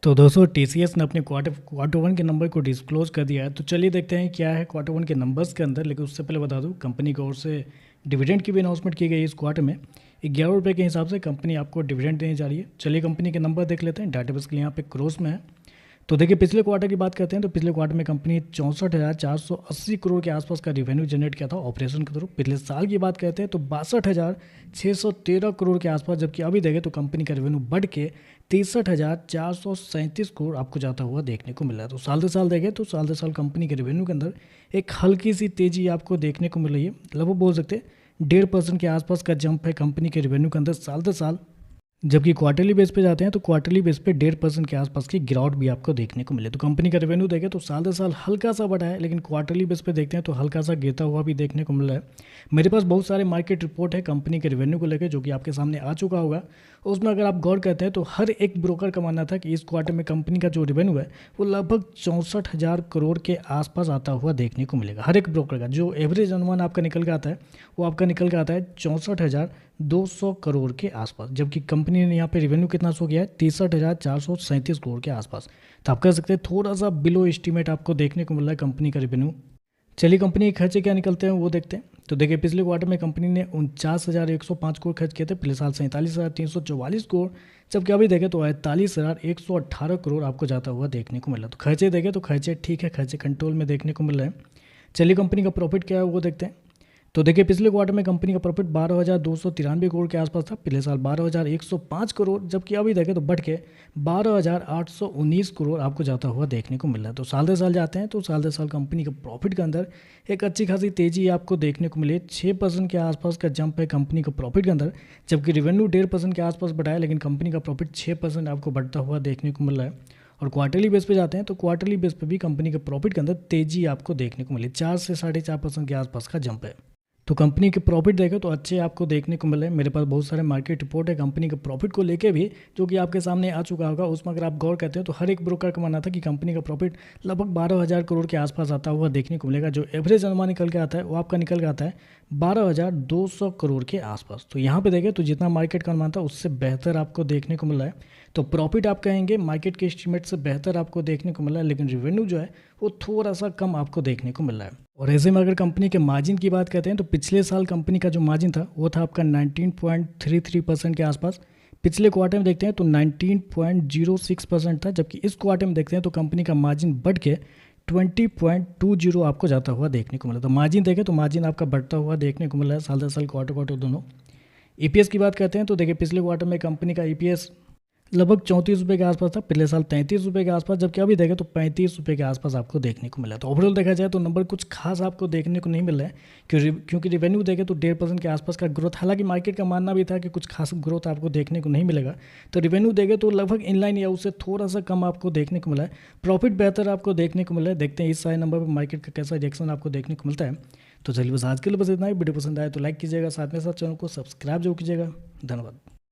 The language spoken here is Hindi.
तो दोस्तों टीसीएस ने अपने क्वार्टर वन के नंबर को डिस्क्लोज कर दिया है। तो चलिए देखते हैं क्या है क्वार्टर वन के नंबर्स के अंदर। लेकिन उससे पहले बता दूं, कंपनी की ओर से डिविडेंड की भी अनाउंसमेंट की गई है इस क्वार्टर में। 11 रुपये के हिसाब से कंपनी आपको डिविडेंड देने जा रही है। चलिए कंपनी के नंबर देख लेते हैं। डाटाबेस के लिए यहाँ पे क्रोस में है। तो देखिए पिछले क्वार्टर की बात करते हैं तो पिछले क्वार्टर में कंपनी 64,480 करोड़ के आसपास का रेवेन्यू जनरेट किया था ऑपरेशन के थ्रू। पिछले साल की बात करते हैं तो 62,613 करोड़ के आसपास, जबकि अभी देखें तो कंपनी का रेवेन्यू बढ़ के 63,437 करोड़ आपको जाता हुआ देखने को मिल रहा है। तो साल दर साल देखें तो साल दर साल कंपनी के रेवेन्यू के अंदर एक हल्की सी तेजी आपको देखने को मिल रही है। लगभग बोल सकते हैं 1.5% के आसपास का जंप है कंपनी के रेवेन्यू के अंदर साल दर साल। जबकि क्वार्टरली बेस पे जाते हैं तो क्वार्टरली बेस पे 1.5% के आसपास की गिरावट भी आपको देखने को मिले। तो कंपनी का रेवेन्यू देखें तो साल दर साल हल्का सा बढ़ा है, लेकिन क्वार्टरली बेस पे देखते हैं तो हल्का सा गिरता हुआ भी देखने को मिल रहा है। मेरे पास बहुत सारे मार्केट रिपोर्ट है कंपनी के रेवेन्यू को लेकर, जो कि आपके सामने आ चुका होगा। उसमें अगर आप गौर करते हैं तो हर एक ब्रोकर का मानना था कि इस क्वार्टर में कंपनी का जो रेवेन्यू है वो लगभग 64,000 करोड़ के आसपास आता हुआ देखने को मिलेगा। हर एक ब्रोकर का जो एवरेज अनुमान आपका निकल के आता है वो आपका निकल के आता है 64,200 करोड़ के आसपास, जबकि कंपनी ने यहाँ पे रेवेन्यू कितना शो किया है 63,437 करोड़ के आसपास। तो आप कह सकते हैं थोड़ा सा बिलो एस्टीमेट आपको देखने को मिल रहा है कंपनी का रेवेन्यू। चलिए कंपनी के खर्चे क्या निकलते हैं वो देखते हैं। तो देखिए पिछले क्वार्टर में कंपनी ने 49,105 करोड़ खर्च किए थे। पिछले साल 47,344 करोड़, जबकि अभी देखें तो 48,118 करोड़ आपको जाता हुआ देखने को मिला। तो खर्चे देखें तो खर्चे ठीक है, खर्चे कंट्रोल में देखने को मिल रहे हैं। चलिए कंपनी का प्रॉफिट क्या है वो देखते हैं। तो देखिए पिछले क्वार्टर में कंपनी का प्रॉफिट 12,293 करोड़ के आसपास था। पिछले साल 12,105 करोड़, जबकि अभी देखें तो बढ़ के 12,819 करोड़ आपको जाता हुआ देखने को मिल रहा है। तो साल दर साल जाते हैं तो साल दर साल कंपनी के प्रॉफिट के अंदर एक अच्छी खासी तेजी आपको देखने को मिली। 6% के आसपास का जंप है कंपनी का प्रॉफिट के अंदर, जबकि रेवेन्यू 1.5% के आसपास बढ़ा है, लेकिन कंपनी का प्रॉफिट 6% आपको बढ़ता हुआ देखने को मिल रहा है। और क्वार्टरली बेस पे जाते हैं तो क्वार्टरली बेस पे भी कंपनी के प्रॉफिट के अंदर तेजी आपको देखने को मिली। 4 से 4.5% के आसपास का जंप है। तो कंपनी के प्रॉफिट देखें तो अच्छे आपको देखने को मिले। मेरे पास बहुत सारे मार्केट रिपोर्ट है कंपनी के प्रॉफिट को लेके भी, जो कि आपके सामने आ चुका होगा। उसमें अगर आप गौर करते हैं तो हर एक ब्रोकर का मानना था कि कंपनी का प्रॉफिट लगभग 12,000 करोड़ के आसपास आता हुआ देखने को मिलेगा। जो एवरेज अनुमान निकल के आता है वो आपका निकल के आता है 12,200 करोड़ के आसपास। तो यहाँ पे देखें तो जितना मार्केट का अनुमान था उससे बेहतर आपको देखने को मिल रहा है। तो प्रॉफिट आप कहेंगे मार्केट के एस्टीमेट से बेहतर आपको देखने को मिल रहा है, लेकिन रेवेन्यू जो है वो थोड़ा सा कम आपको देखने को मिल रहा है। और ऐसे में अगर कंपनी के मार्जिन की बात करते हैं तो पिछले साल कंपनी का जो मार्जिन था वो था आपका 19.33% के आसपास। पिछले क्वार्टर में देखते हैं तो 19.06% था, जबकि इस क्वार्टर में देखते हैं तो कंपनी का मार्जिन बढ़ के 20.20 आपको जाता हुआ देखने को मिला। तो मार्जिन देखें तो मार्जिन आपका बढ़ता हुआ देखने को मिला है साल दर साल, क्वार्टर क्वार्टर दोनों। ईपीएस की बात करते हैं तो देखिए पिछले क्वार्टर में कंपनी का ईपीएस लगभग 34 रुपये के आसपास था। पिछले साल 33 रुपये के आसपास, जबकि अभी देखें तो 35 रुपये के आसपास आपको देखने को मिला। तो ओवरऑल देखा जाए तो नंबर कुछ खास आपको देखने को नहीं मिल रहा है, क्योंकि रेवेन्यू देखें तो 1.5% के आसपास का ग्रोथ। हालांकि मार्केट का मानना भी था कि कुछ खास ग्रोथ आपको देखने को नहीं मिलेगा। तो रेवेन्यू देखें तो लगभग इनलाइन या उससे थोड़ा सा कम आपको देखने को मिला है। प्रॉफिट बेहतर आपको देखने को मिला है। देखते हैं इस सारे नंबर पर मार्केट का कैसा रिएक्शन आपको देखने को मिलता है। तो चलिए बस आज के लिए बस इतना ही। वीडियो पसंद आए तो लाइक कीजिएगा, साथ में साथ चैनल को सब्सक्राइब जरूर कीजिएगा। धन्यवाद।